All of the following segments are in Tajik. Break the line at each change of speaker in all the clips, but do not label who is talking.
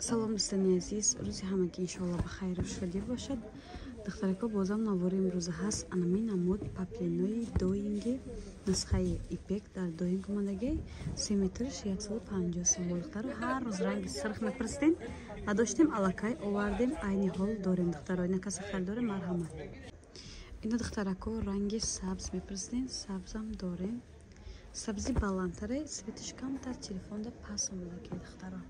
салом дӯстони азиз, рӯзи ҳамагӣ иншоалло бахайру шодӣ бошад. Духтарако бозам навори имрӯза ҳаст анами намуд паплинои доинги нусхаи ипек дар доинг омадагӣ 3 метрш 150 сом. Духтаро ҳар рӯз ранги сирх мепурсидем, надоштем аллакай овардем, айни ҳол дорем. Духтаро ина касе харидоре марҳамат. Ина духтарако ранги сабз мепурсидем, сабзам дорем. Сабзи баландтаре, светиш камтар, телефонда пас омадагӣ духтаро.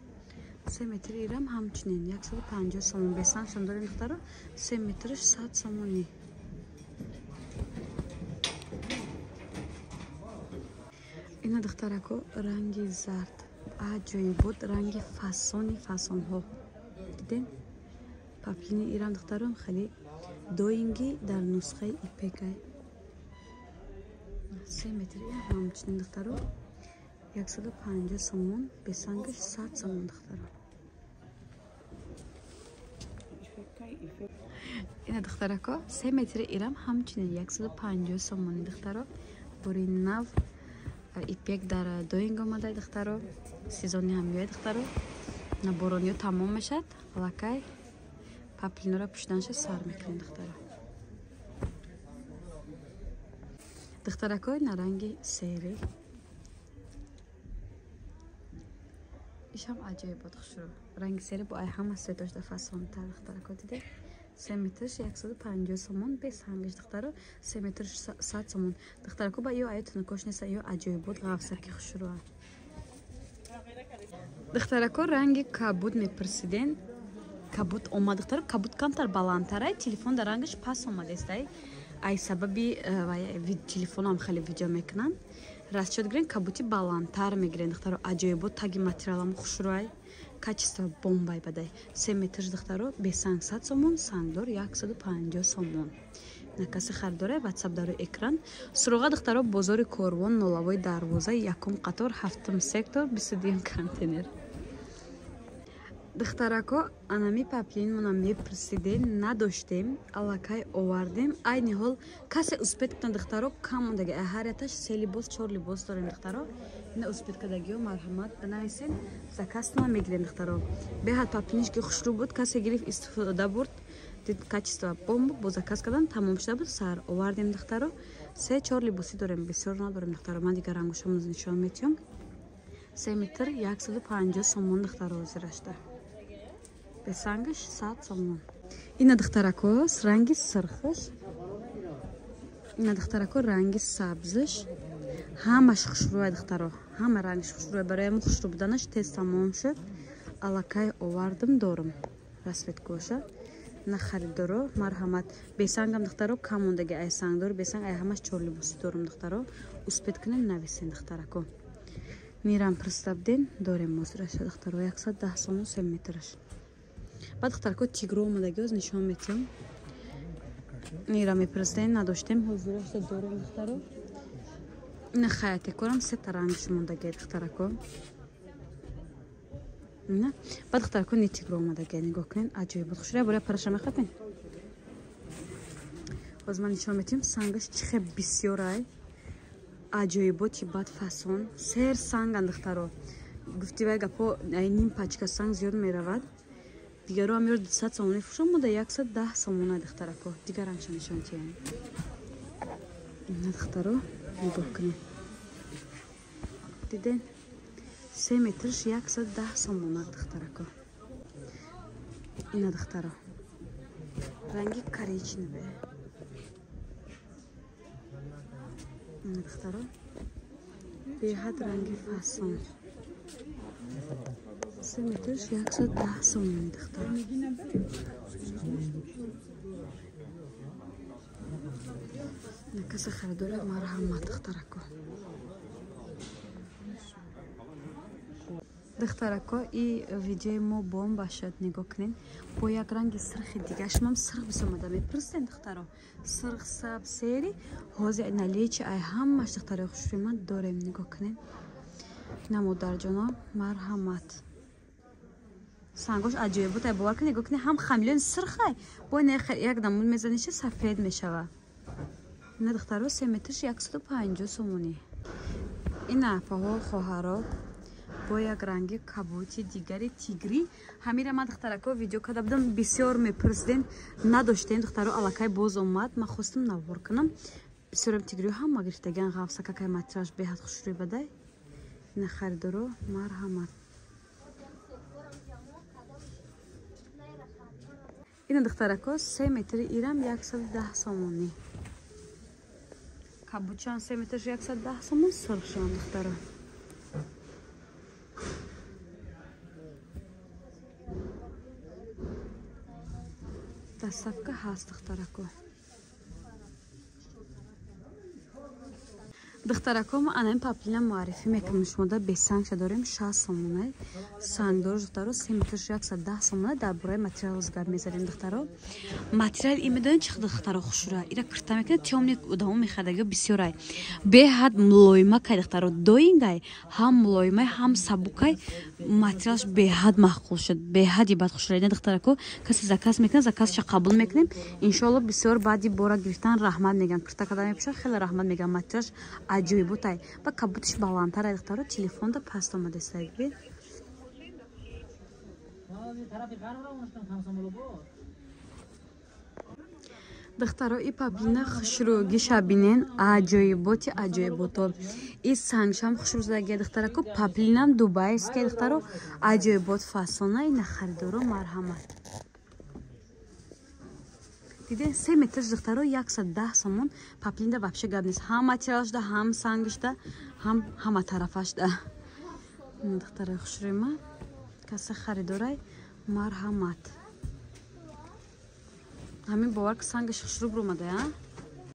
3 метр ирам ҳамчунин 150 сомон бесаншон дорем духтаро. 3 метрш 100 сомони. Ина духтарако ранги зард аҷоибот, ранги фасонҳо дидем. Паплини ирам духтаро хеле доинги дар нусхаи ипекай 3 метр ҳамчунин духтаро 150 сомон бесангаш 100 сомон духтаро. Ина духтарако 3 метр ирам ҳамчунин 150 сомони духтаро. Бори нав ипек дар доинг омадай духтаро. сезони ҳам меояд духтаро. Наборониё тамом мешад, аллакай паплинора пуштанша сар мекунем духтаро. Духтарако ина ранги сери ишам аҷоибот хушро. Ранги сери бо ай ҳама светошда фасонтар духтарако диде. 3 метрш 150 сомон бесангаш духтаро. 3 метрш 100 сомон духтарако ба ё аятуна кош неса ё аҷоибот ғафсаки хушро. Духтарако ранги кабуд мепурсиден. Кабуд омад духтаро. Кабуд камтар баландтара, телефон дар рангаш пас омадестай. Ай сабаби телефонам хеле видео мекунам. Расчет гирен кабути баландтар мегирен духтаро. Аҷоибот таги материалам хушроай. Качество бомбай бадай. 3 метрш духтаро бесанг 100 сомон, сангдор 150 сомон. Накаси харидоре WhatsApp дар экран. Суруға духтаро бозори Корвон 012 якум қатор 7 сектор 22 контейнер. Духтарако анами паплин мона мепурсидем, надоштем, аллакай овардем. Айни ҳол касе успеткна духтаро камондаги ҳарияташ 3 либос 4 либос дорем духтаро. Ина успеткадагиё марҳамат банависен, закастна мегирем духтаро. Беҳад паплинишки хушрӯ буд, касе гириф истифода бурд. Дид качество бомба бо заказ кардан тамом шуда буд, сар овардем духтаро. 3-4 либоси дорем, бисёр надорем духтаро. Ман дигар рангошамон нишон метиём. 3 метр 150 сомон духтаро озирашда. Бесангаш 100 сомон. Ина духтарако ранги сирхаш. Ина духтарако ранги сабзаш. Ҳамаш хушрӯай духтаро. Ҳама рангаш хушрӯай. Бароям хушрӯ буданаш тез тамом шуд. Аллакай овардим дорам. Расветкоша. На харидоро марҳамат. Бесангам духтаро камондаги ай сангдор бесанг ай ҳамаш 4 либоси дорам духтаро. Успет кунем нависен духтарако. Мирам пристабден дорем мозираша духтаро 110 сомон 3 метраш. Баъд духтарако тигро омадаги оз нишон метиём. Мира мепурсидем, надоштем, ҳозирашда дорем духтаро. Ина хаяти корам 3 та рангш мондаги духтарако. Ина баъд духтарако ни тигро омадаги нигоҳ кунем, аҷоибот хушро бора параша мехапен. Боз ман нишон метиём, сангаш чихе бисёр ай. Аҷоиботи бад фасон, сер санган духтаро. Гуфтивай гапо ай ним пачка санг зиёд меравад. Дигаро ам ёр 200 сомони фурӯшам буда 110 сомона духтарако. Дигар рамша нишон тиям. Ина духтаро нигоҳ кунем. Диден 3 метрш 110 сомона духтарако. Ина духтаро ранги коричневый. Ина духтаро беҳад ранги фасон. 3 метрш 110 сомон духтаро. Накаса харидоре марҳамат духтарако. Духтарако и видеои мо бомба шуд, нигоҳ кунен. Бо як ранги сирхи дига шумам сирх бисомада мепурсидем духтаро. Сирх сабз сери ҳозир налечи ай ҳамаш духтаро хушрӯи ман дорем, нигоҳ кунен. Ина модарҷоно марҳамат. Сангош аҷоибот ай бовар кунед, нигоҳ кунед, ҳам хамилён сирхай. Бо як намуд мезаниша сафед мешава. Ина духтаро 3 метрш 150 сомони. Ина апаҳо, хоҳаро бо як ранги кабути дигари тигри ҳамира ман духтарако видео карда будам бисёр мепурсиден надоштем духтаро аллакай боз омад ман хостам навор кунам бисёрам тигрио ҳама гирифтаган ғафса какай материалш беҳад хушрӯй бадай ина харидоро марҳамат ина духтарако 3 метри ирам 110 сомонӣ кабучан 3 метр 110 сомон сурхшон духтаро доставка ҳаст духтарако духтарако мо анаин паплина муаррифӣ мекунем шумода бесангша дорем 6 сомона сангдор духтаро 3 метр 110 сомона дар бораи материал гап мезанем духтаро материал имедонед чӣ духтаро хушура ира кирта мекунад тёмни одамо мехадаги бисёрай беҳад мулоимакай духтаро доингай ҳам мулоимай ҳам сабукай материалш беҳад маъқул шуд беҳади бад хушура ина духтарако касе заказ мекунад заказша қабул мекунем иншоалло бисёр баъди бора гирифтан раҳмат меган кирта када мепушад хеле раҳмат меган материалш аҷоиботай ва кабутиш баландтар духтаро телефонда паст омадастай бибин духтаро и паплина хушрӯги шабинен аҷоиботи аҷоибото и сангшам хушрӯзаги духтарако паплинам дубайский духтаро аҷоибот фасона ина харидоро марҳамат диден 3 метрш духтаро 110 сомон паплинда вообще гап нест ҳам материалшда ҳам сангшда ҳам ҳама тарафашда духтаро хушрӯйма каса харидорай марҳамат ҳамин бовар ки сангаш хушрӯ бурӯмада